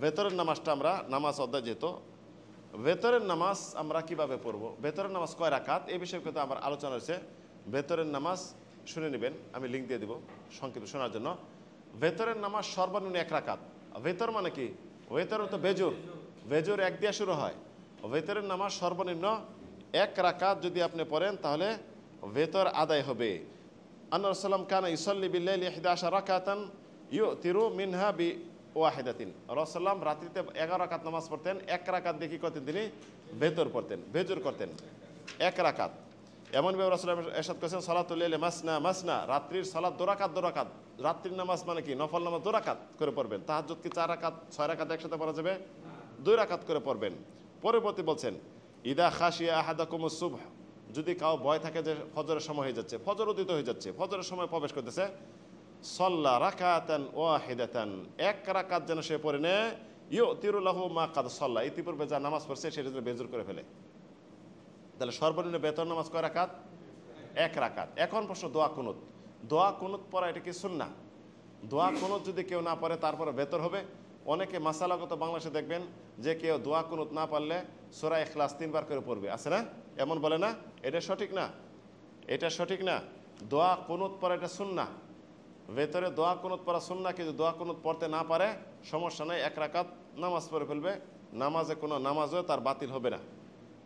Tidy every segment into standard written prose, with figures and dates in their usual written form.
ভেতরের নামাজটা আমরা নামাজ অধ্যায় যেত ভেতরের নামাজ আমরা কিভাবে পড়বো, ভেতরের নামাজ কয় রাকাত এই বিষয়ে কিন্তু আমার আলোচনা হয়েছে। ভেতরের নামাজ শুনে নেবেন, আমি লিঙ্ক দিয়ে দিব সংক্ষিপ্ত শোনার জন্য। ভেতরের নামাজ সর্বনিম্ন 1 রাকাত। ভেতর মানে কি? ভেতর তো বেজুর, বেজুর 1 দিয়ে শুরু হয়। ভেতরের নামাজ সর্বনিম্ন 1 রাকাত যদি আপনি পড়েন তাহলে ভেতর আদায় হবে। আন্না রাসূলুল্লাহ কানা ইউসাল্লি বিল-লাইলি 11 রাকাতান ইউতিরু মিনহা বিওয়াহিদাতিন। রাসূলুল্লাহ রাত্রিতে 11 রাকাত নামাজ পড়তেন, 1 রাকাত দিয়ে কি করতেন? তিনি ভেতর পড়তেন, বেজুর করতেন 1 রাকাত। এমনভাবে রাসূলুল্লাহ ইরশাদ করেছেন সালাতুল লাইলি মাসনা মাসনা, রাত্রির সালাত 2 রাকাত 2 রাকাত। রাত্রির নামাজ মানে কি? নফল নামাজ 2 রাকাত করে পড়বেন। তাহাজ্জুদ কি 4 রাকাত 6 রাকাত একসাথে পড়া যাবে? 2 রাকাত করে পড়বেন। পরবর্তী বলছেন ইদা খাশিয়া আহাদাকুমুস সুবহ, যদি কাউ ভয় থাকে যে ফজরের সময় হয়ে যাচ্ছে, ফজর উদিত হয়ে যাচ্ছে, ফজরের সময় প্রবেশ করতেছে, সাল্লা রাকাতান ওয়াহিদাতান, 1 রাকাত যেন সে পড়ে নেয়, ইউতিরু লাহু মা কাদ সাল্লা, ইতিপূর্বে যা নামাজ পড়ছে সেটা যেন বেজুর করে ফেলে। তাহলে সর্বনিম্ন বেতন নামাজ কয় রাকাত? 1 রাকাত। এখন প্রশ্ন দোয়া কুনুত। দোয়া কুনুত পড়া এটা কি সুন্নাহ? দোয়া কুনুত যদি কেউ না পড়ে তারপরে বেতর হবে। অনেকে মাসালাগত বাংলাদেশে দেখবেন যে কেউ দোয়া কুনুত না পারলে সূরা ইখলাস 3 বার করে পড়বে, আছে না? এমন বলে না? এটা সঠিক না, এটা সঠিক না। দোয়া কুনুত পড়া এটা সুন্নাহ। ভেতরে দোয়া কুনুত পড়া সুন্নাহ, কিন্তু দোয়া কুনুত পড়তে না পারে সমস্যা নেই, 1 রাকাত নামাজ পড়ে ফেলবে, নামাজে কোনো নামাজও তার বাতিল হবে না।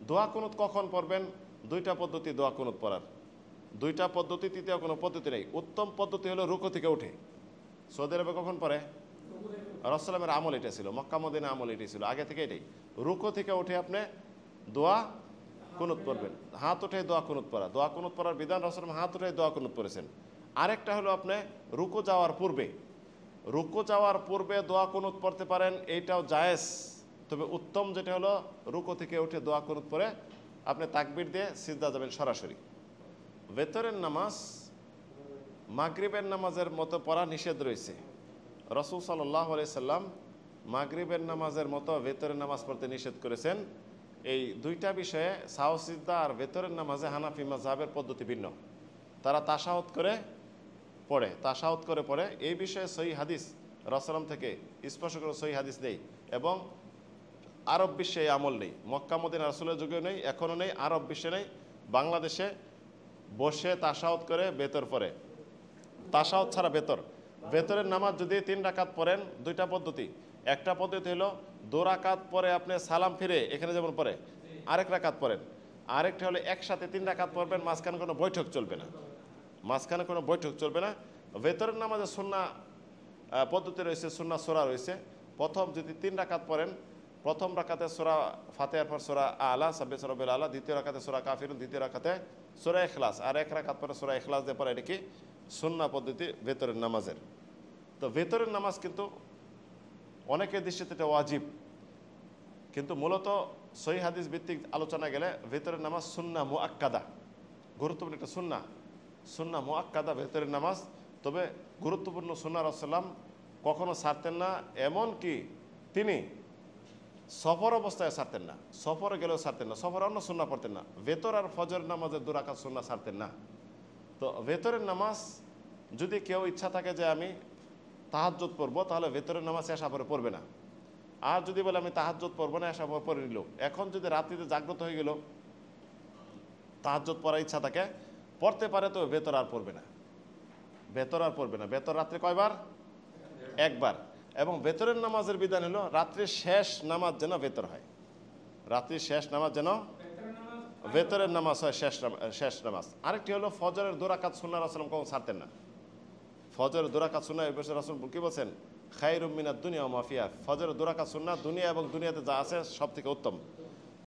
দোয়া কুনুত কখন পড়বেন? 2টা পদ্ধতি দোয়া কুনুত পড়ার, 2টা পদ্ধতি, তৃতীয় কোনো পদ্ধতি নেই। উত্তম পদ্ধতি হলো রুকু থেকে উঠে। সৌদি আরবে কখন পড়ে? রাসূলের আমল এটা ছিল, মক্কা মদিনা আমল এটাই ছিল, আগে থেকে এটাই। রুকু থেকে উঠে আপনি দোয়া কুনুত পড়বেন, হাত উঠে দোয়া কুনুত পড়া। দোয়া কুনুত পড়ার বিধান রাসূল হাত উঠে দোয়া কুনুত পড়েছেন। আরেকটা হলো আপনি রুকু যাওয়ার পূর্বে, রুকু যাওয়ার পূর্বে দোয়া কুনুত পড়তে পারেন, এইটাও জায়েজ। তবে উত্তম যেটা হলো রুকু থেকে উঠে দোয়া কুনুত পড়ে আপনি তাকবীর দিয়ে সিজদা যাবেন সরাসরি। ভেতরের নামাজ মাগরিবের নামাজের মতো পড়া নিষেধ রয়েছে। রাসূল সাল্লাল্লাহু আলাইহি সাল্লাম মাগরিবের নামাজের মতো ভেতরের নামাজ পড়তে নিষেধ করেছেন। এই 2টা বিষয়ে সাহু সিজদা আর ভেতরের নামাজে হানাফি মাযহাবের পদ্ধতি ভিন্ন। তারা তাশাহুদ করে পড়ে, তাশাহুদ করে পড়ে। এই বিষয়ে সহিহ হাদিস রাসূল থেকে স্পষ্ট করে সহিহ হাদিস নেই, এবং আরব বিশ্বে এই আমল নেই। মক্কা মদিনা রাসূলের যুগেও নেই, এখনও নেই, আরব বিশ্বে নেই। বাংলাদেশে বসে তাশাহুদ করে ভেতর পড়ে, তাশাহুদ ছাড়া ভেতর। ভেতরের নামাজ যদি 3 রাকাত পড়েন, 2টা পদ্ধতি। একটা পদ্ধতি হলো 2 রাকাত পরে আপনি সালাম ফিরে এখানে যেমন পড়ে 1 রাকাত পড়েন। আরেকটা হলো একসাথে 3 রাকাত পড়বেন, মাঝখানে কোনো বৈঠক চলবে না, মাঝখানে কোনো বৈঠক চলবে না। ভেতরের নামাজে সুন্নাহ পদ্ধতি রয়েছে, সুন্নাহ সূরা রয়েছে। প্রথম যদি 3 রাকাত পড়েন, প্রথম রাকাতে সূরা ফাতিহার পর সূরা আলা সাব্বিহ রাব্বিল আলা, দ্বিতীয় রাকাতে সূরা কাফিরুন, দ্বিতীয় রাকাতে সূরা ইখলাস, আর 1 রাকাত পরে সূরা ইখলাস দিয়ে পড়া, এটা কি সুন্নাহ পদ্ধতি ভেতরের নামাজের। তো ভেতরের নামাজ কিন্তু অনেকের দৃষ্টিতে এটা ওয়াজিব, কিন্তু মূলত সহিহ হাদিস ভিত্তিক আলোচনা গেলে ভেতরের নামাজ সুন্নাহ মুআক্কাদা, গুরুত্বপূর্ণ একটা সুন্নাহ, সুন্নাহ মুআক্কাদা ভেতরের নামাজ। তবে গুরুত্বপূর্ণ সুন্নাহ রাসূলুল্লাহ কখনো ছাড়তেন না, এমন কি তিনি সফর অবস্থায় ছাড়তেন না, সফরে গেলেও ছাড়তেন না, সফরে অন্য সুন্নাহ পড়তেন না। ভেতর আর ফজর নামাজের 2 রাকাত সুন্নাহ ছাড়তেন না। তো ভেতরের নামাজ যদি কেউ ইচ্ছা থাকে যে আমি তাহাজ্জুদ পড়বো, তাহলে ভেতরের নামাজ এশা পরে পড়বে না। আর যদি বলে আমি তাহাজ্জুদ পড়বো না, এশা পরে পড়ে নিল, এখন যদি রাত্রিতে জাগ্রত হয়ে গেল তাহাজ্জুদ পড়ার ইচ্ছা থাকে পড়তে পারে, তো ভেতর আর পড়বে না, ভেতর আর পড়বে না। ভেতর রাত্রে কয়বার? 1 বার। এবং ভেতরের নামাজের বিধান হলো রাত্রির শেষ নামাজ যেন ভেতর হয়, রাত্রির শেষ নামাজ যেন ভেতরের নামাজ হয়, শেষ নামাজ। আরেকটি হলো ফজরের 2 রাকাত সুন্নাহ রাসূল কখনো ছাড়তেন না। ফজরের 2 রাকাত সুন্নাহ এই বিষয়ে রাসূল কি বলছেন? খায়রুম মিনাদ দুনিয়া ওয়া মা ফিহা, ফজরের 2 রাকাত সুন্নাহ দুনিয়া এবং দুনিয়াতে যা আছে সব থেকে উত্তম।